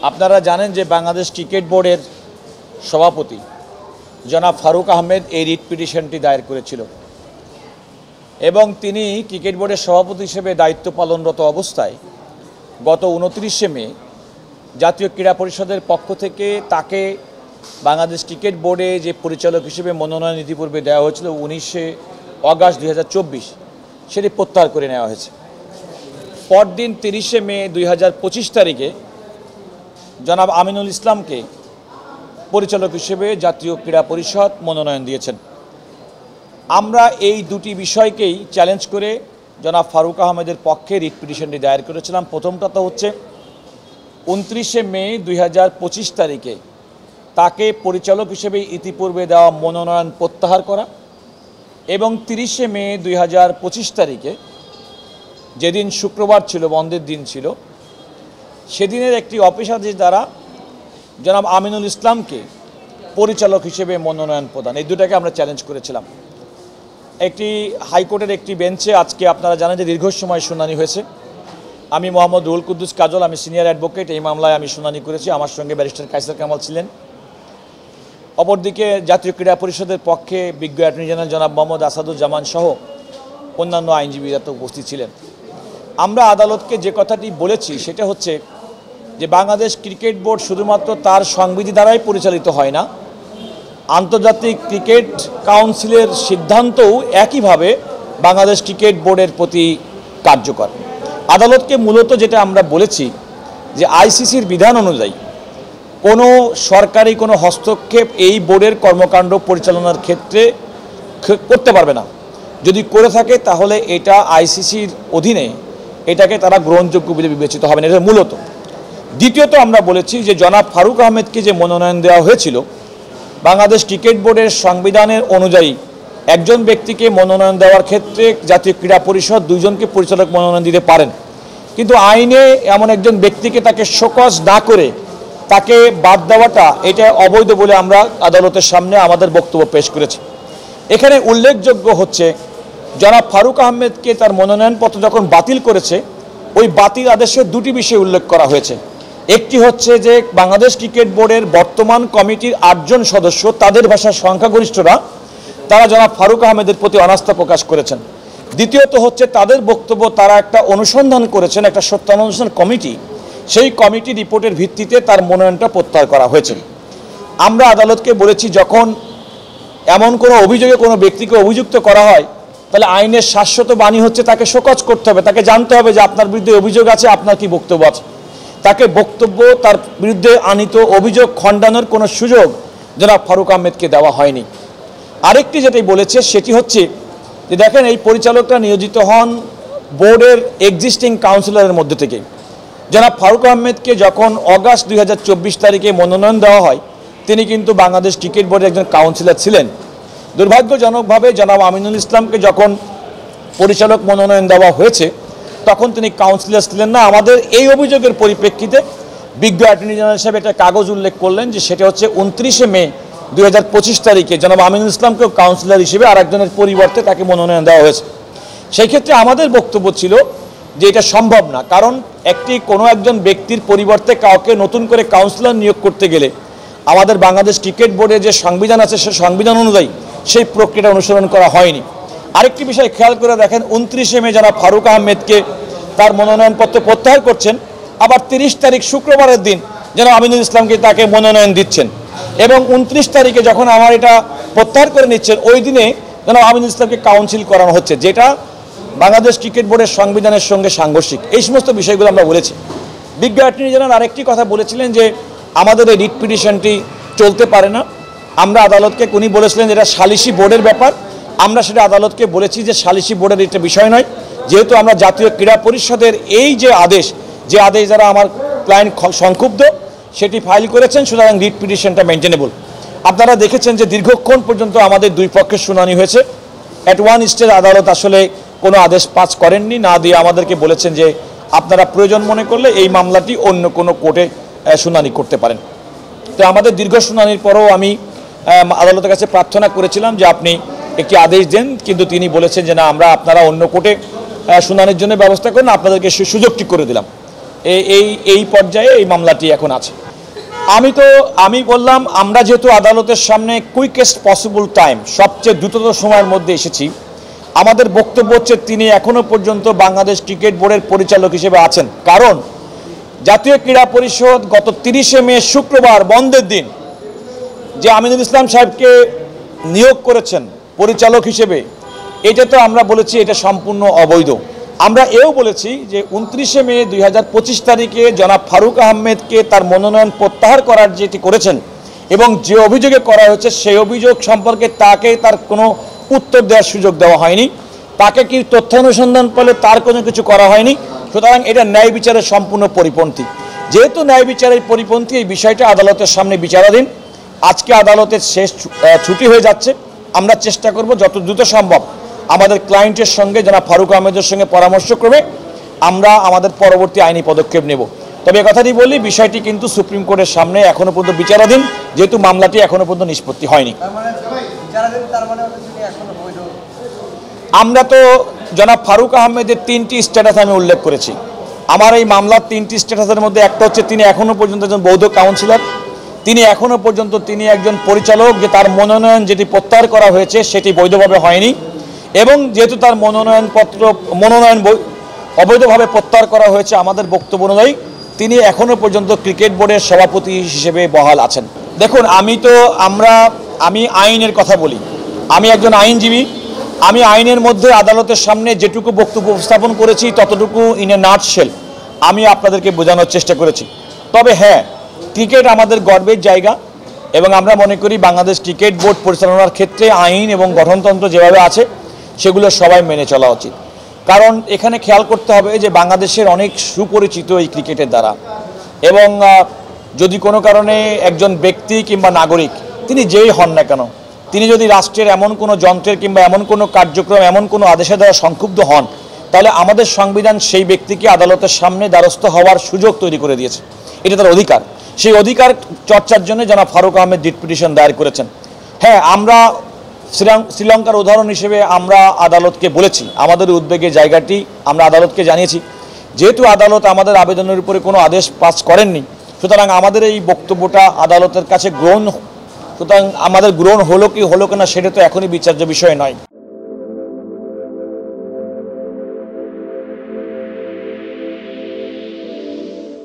আপনারা জানেন যে বাংলাদেশ ক্রিকেট বোর্ডের সভাপতি জনাব ফারুক আহমেদ এই রিট পিটিশনটি দায়ের করেছিল এবং তিনি ক্রিকেট বোর্ডের সভাপতি হিসেবে দায়িত্ব পালনরত অবস্থায় গত 29শে মে জাতীয় ক্রীড়া পরিষদের পক্ষ থেকে তাকে বাংলাদেশ ক্রিকেট বোর্ডে যে পরিচালক হিসেবে মনোনয়ন ইতিপূর্বে দেওয়া হয়েছিল 19শে অগাস্ট 2024 সেটি প্রত্যাহার করে নেওয়া হয়েছে। পরদিন 30শে মে 2025 তারিখে জনাব আমিনুল ইসলামকে পরিচালক হিসেবে জাতীয় ক্রীড়া পরিষদ মনোনয়ন দিয়েছেন। আমরা এই দুটি বিষয়কেই চ্যালেঞ্জ করে জনাব ফারুক আহমেদের পক্ষে রিট পিটিশনটি দায়ের করেছিলাম। প্রথমটা তো হচ্ছে 29শে মে 2025 তারিখে তাকে পরিচালক হিসেবে ইতিপূর্বে দেওয়া মনোনয়ন প্রত্যাহার করা এবং 30শে মে 2025 তারিখে যেদিন শুক্রবার ছিল, বন্ধের দিন ছিল, সেদিনের একটি অফিস আদেশ দ্বারা জনাব আমিনুল ইসলামকে পরিচালক হিসেবে মনোনয়ন প্রদান, এই দুটাকে আমরা চ্যালেঞ্জ করেছিলাম। একটি হাইকোর্টের একটি বেঞ্চে আজকে আপনারা জানেন যে দীর্ঘ সময় শুনানি হয়েছে। আমি মোহাম্মদ রুহুল কুদ্দুস কাজল, আমি সিনিয়র অ্যাডভোকেট, এই মামলায় আমি শুনানি করেছি। আমার সঙ্গে ব্যারিস্টার কায়সার কামাল ছিলেন। অপরদিকে জাতীয় ক্রীড়া পরিষদের পক্ষে বিজ্ঞ অ্যাটর্নি জেনারেল জনাব মোহাম্মদ আসাদুজ্জামান সহ অন্যান্য আইনজীবীরা তো উপস্থিত ছিলেন। আমরা আদালতকে যে কথাটি বলেছি সেটা হচ্ছে যে বাংলাদেশ ক্রিকেট বোর্ড শুধুমাত্র তার সংবিধি দ্বারাই পরিচালিত হয় না, আন্তর্জাতিক ক্রিকেট কাউন্সিলের সিদ্ধান্তও একইভাবে বাংলাদেশ ক্রিকেট বোর্ডের প্রতি কার্যকর। আদালতকে মূলত যেটা আমরা বলেছি যে আইসিসির বিধান অনুযায়ী কোনো সরকারি কোনো হস্তক্ষেপ এই বোর্ডের কর্মকাণ্ড পরিচালনার ক্ষেত্রে করতে পারবে না। যদি করে থাকে তাহলে এটা আইসিসির অধীনে এটাকে তারা গ্রহণযোগ্য বলে বিবেচিত হবে না, এটা মূলত। দ্বিতীয়ত আমরা বলেছি যে জনাব ফারুক আহমেদকে যে মনোনয়ন দেওয়া হয়েছিল, বাংলাদেশ ক্রিকেট বোর্ডের সংবিধানের অনুযায়ী একজন ব্যক্তিকে মনোনয়ন দেওয়ার ক্ষেত্রে জাতীয় ক্রীড়া পরিষদ দুইজনকে পরিচালক মনোনয়ন দিতে পারেন, কিন্তু আইনে এমন একজন ব্যক্তিকে তাকে শোকজ না করে তাকে বাদ দেওয়াটা এটা অবৈধ বলে আমরা আদালতের সামনে আমাদের বক্তব্য পেশ করেছি। এখানে উল্লেখযোগ্য হচ্ছে জনাব ফারুক আহমেদকে তার মনোনয়নপত্র যখন বাতিল করেছে, ওই বাতিল আদেশে দুটি বিষয় উল্লেখ করা হয়েছে। একটি হচ্ছে যে বাংলাদেশ ক্রিকেট বোর্ডের বর্তমান কমিটির 8 জন সদস্য, তাদের ভাষার সংখ্যাগরিষ্ঠরা, তারা জনাব ফারুক আহমেদের প্রতি অনাস্থা প্রকাশ করেছেন। দ্বিতীয়ত হচ্ছে তাদের বক্তব্য, তারা একটা অনুসন্ধান করেছেন, একটা সত্যানুসন্ধান কমিটি, সেই কমিটি রিপোর্টের ভিত্তিতে তার মনোনয়নটা প্রত্যাহার করা হয়েছে। আমরা আদালতকে বলেছি যখন এমন কোনো অভিযোগে কোনো ব্যক্তিকে অভিযুক্ত করা হয় তাহলে আইনের শাশ্বত বাণী হচ্ছে তাকে শোকজ করতে হবে, তাকে জানতে হবে যে আপনার বিরুদ্ধে অভিযোগ আছে, আপনার কি বক্তব্য আছে। তাকে বক্তব্য, তার বিরুদ্ধে আনিত অভিযোগ খণ্ডানোর কোনো সুযোগ জনাব ফারুক আহমেদকে দেওয়া হয়নি। আরেকটি যেটাই বলেছে সেটি হচ্ছে যে দেখেন, এই পরিচালকরা নিয়োজিত হন বোর্ডের এক্সিস্টিং কাউন্সিলরের মধ্যে থেকে। জনাব ফারুক আহমেদকে যখন অগাস্ট 2024 তারিখে মনোনয়ন দেওয়া হয়, তিনি কিন্তু বাংলাদেশ ক্রিকেট বোর্ডের একজন কাউন্সিলর ছিলেন। দুর্ভাগ্যজনকভাবে জনাব আমিনুল ইসলামকে যখন পরিচালক মনোনয়ন দেওয়া হয়েছে তখন তিনি কাউন্সিলর ছিলেন না। আমাদের এই অভিযোগের পরিপ্রেক্ষিতে বিজ্ঞ অ্যাটর্নি জেনারেল সাহেব একটা কাগজ উল্লেখ করলেন যে সেটা হচ্ছে 29শে মে 2025 তারিখে জনাব আমিনুল ইসলামকেও কাউন্সিলর হিসেবে আর একজনের পরিবর্তে তাকে মনোনয়ন দেওয়া হয়েছে। সেই ক্ষেত্রে আমাদের বক্তব্য ছিল যে এটা সম্ভব না, কারণ কোনো একজন ব্যক্তির পরিবর্তে কাউকে নতুন করে কাউন্সিলর নিয়োগ করতে গেলে আমাদের বাংলাদেশ ক্রিকেট বোর্ডের যে সংবিধান আছে সে সংবিধান অনুযায়ী সেই প্রক্রিয়াটা অনুসরণ করা হয়নি। আরেকটি বিষয় খেয়াল করে দেখেন, 29শে মে জনাব ফারুক আহমেদকে তার মনোনয়নপত্র প্রত্যাহার করছেন, আবার 30 তারিখ শুক্রবারের দিন জনাব আমিনুল ইসলামকে তাকে মনোনয়ন দিচ্ছেন এবং 29 তারিখে যখন আমার এটা প্রত্যাহার করে নিচ্ছেন ওই দিনে জনাব আমিনুল ইসলামকে কাউন্সিল করানো হচ্ছে, যেটা বাংলাদেশ ক্রিকেট বোর্ডের সংবিধানের সঙ্গে সাংঘর্ষিক। এই সমস্ত বিষয়গুলো আমরা বলেছি। বিজ্ঞ অ্যাটর্নি জেনারেল আরেকটি কথা বলেছিলেন যে আমাদের এই রিট পিটিশনটি চলতে পারে না। আমরা আদালতকে, উনি বলেছিলেন এটা সালিসি বোর্ডের ব্যাপার। আমরা সেটা আদালতকে বলেছি যে সালিসি বোর্ডের এটা বিষয় নয়, যেহেতু আমরা জাতীয় ক্রীড়া পরিষদের এই যে আদেশ দ্বারা আমার ক্লায়েন্ট সংক্ষুব্ধ সেটি ফাইল করেছেন, সুতরাং রিট পিটিশনটা মেনটেনেবল। আপনারা দেখেছেন যে দীর্ঘক্ষণ পর্যন্ত আমাদের দুই পক্ষের শুনানি হয়েছে। অ্যাট ওয়ান স্টেজ আদালত আসলে কোনো আদেশ পাস করেননি, না দিয়ে আমাদেরকে বলেছেন যে আপনারা প্রয়োজন মনে করলে এই মামলাটি অন্য কোনো কোর্টে শুনানি করতে পারেন। তো আমাদের দীর্ঘ শুনানির পরেও আমি আদালতের কাছে প্রার্থনা করেছিলাম যে আপনি একটি আদেশ দেন, কিন্তু তিনি বলেছেন যে না, আপনারা অন্য কোর্টে শুনানির জন্য ব্যবস্থা করেন, আপনাদেরকে সেই সুযোগটি করে দিলাম। এই পর্যায়ে এই মামলাটি এখন আছে। আমি বললাম আমরা যেহেতু আদালতের সামনে কুইকেস্ট পসিবল টাইম, সবচেয়ে দ্রুততম সময়ের মধ্যে এসেছি, আমাদের বক্তব্য হচ্ছে তিনি এখনো পর্যন্ত বাংলাদেশ ক্রিকেট বোর্ডের পরিচালক হিসেবে আছেন। কারণ জাতীয় ক্রীড়া পরিষদ গত 30শে মে শুক্রবার বন্ধের দিন যে আমিনুল ইসলাম সাহেবকে নিয়োগ করেছেন পরিচালক হিসেবে, এটা তো আমরা বলেছি এটা সম্পূর্ণ অবৈধ। আমরা এও বলেছি যে 29শে মে 2025 তারিখে জনাব ফারুক আহমেদকে তার মনোনয়ন প্রত্যাহার করার যেটি করেছেন এবং যে অভিযোগে করা হয়েছে সেই অভিযোগ সম্পর্কে তার কোনো উত্তর দেওয়ার সুযোগ দেওয়া হয়নি, তাকে কি তথ্যানুসন্ধান পেলে তার কোনো কিছু করা হয়নি। সুতরাং এটা ন্যায় বিচারের সম্পূর্ণ পরিপন্থী। যেহেতু ন্যায় বিচারের পরিপন্থী, এই বিষয়টা আদালতের সামনে বিচারাধীন। আজকে আদালতের শেষ ছুটি হয়ে যাচ্ছে। আমরা চেষ্টা করব যত দ্রুত সম্ভব আমাদের ক্লায়েন্টের সঙ্গে জনাব ফারুক আহমেদের সঙ্গে পরামর্শক্রমে আমরা আমাদের পরবর্তী আইনি পদক্ষেপ নেব। তবে কথাটি বলি, বিষয়টি কিন্তু সুপ্রিম কোর্টের সামনে এখনো পর্যন্ত বিচারাধীন, যেহেতু মামলাটি এখনো পর্যন্ত নিষ্পত্তি হয়নি। আমরা তো জনাব ফারুক আহমেদের 3টি স্ট্যাটাস আমি উল্লেখ করেছি। আমার এই মামলার 3টি স্ট্যাটাসের মধ্যে একটা হচ্ছে তিনি এখনও পর্যন্ত একজন বৈধ কাউন্সিলর, তিনি এখনও পর্যন্ত তিনি একজন পরিচালক, যে তার মনোনয়ন যেটি প্রত্যাহার করা হয়েছে সেটি বৈধভাবে হয়নি, এবং যেহেতু তার মনোনয়ন অবৈধভাবে প্রত্যাহার করা হয়েছে আমাদের বক্তব্য অনুযায়ী তিনি এখনও পর্যন্ত ক্রিকেট বোর্ডের সভাপতি হিসেবে বহাল আছেন। দেখুন, আমি আইনের কথা বলি, আমি একজন আইনজীবী। আমি আইনের মধ্যে আদালতের সামনে যেটুকু বক্তব্য উপস্থাপন করেছি ততটুকু ইন এ নাটশেল আমি আপনাদেরকে বোঝানোর চেষ্টা করেছি। তবে হ্যাঁ, ক্রিকেট আমাদের গর্বের জায়গা এবং আমরা মনে করি বাংলাদেশ ক্রিকেট বোর্ড পরিচালনার ক্ষেত্রে আইন এবং গঠনতন্ত্র যেভাবে আছে সেগুলো সবাই মেনে চলা উচিত। কারণ এখানে খেয়াল করতে হবে যে বাংলাদেশের অনেক সুপরিচিত এই ক্রিকেটের দ্বারা, এবং যদি কোনো কারণে একজন ব্যক্তি কিংবা নাগরিক তিনি যেই হন না কেন, তিনি যদি রাষ্ট্রের এমন কোনো যন্ত্রের কিংবা এমন কোনো কার্যক্রম, এমন কোনো আদেশের দ্বারা সংক্ষুব্ধ হন, তাহলে আমাদের সংবিধান সেই ব্যক্তিকে আদালতের সামনে দ্বারস্থ হওয়ার সুযোগ তৈরি করে দিয়েছে। এটা তার অধিকার। সেই অধিকার চর্চার জন্য জনাব ফারুক আহমেদ রিট পিটিশন দায়ের করেছেন। হ্যাঁ, আমরা শ্রীলঙ্কার উদাহরণ হিসেবে আমরা আদালতকে বলেছি আমাদের উদ্বেগের জায়গাটি আমরা আদালতকে জানিয়েছি। যেহেতু আদালত আমাদের আবেদনের উপরে কোনো আদেশ পাস করেননি, সুতরাং আমাদের এই বক্তব্যটা আদালতের কাছে গ্রহণ হলো কি না সেটা তো এখনই বিচার্য বিষয় নয়।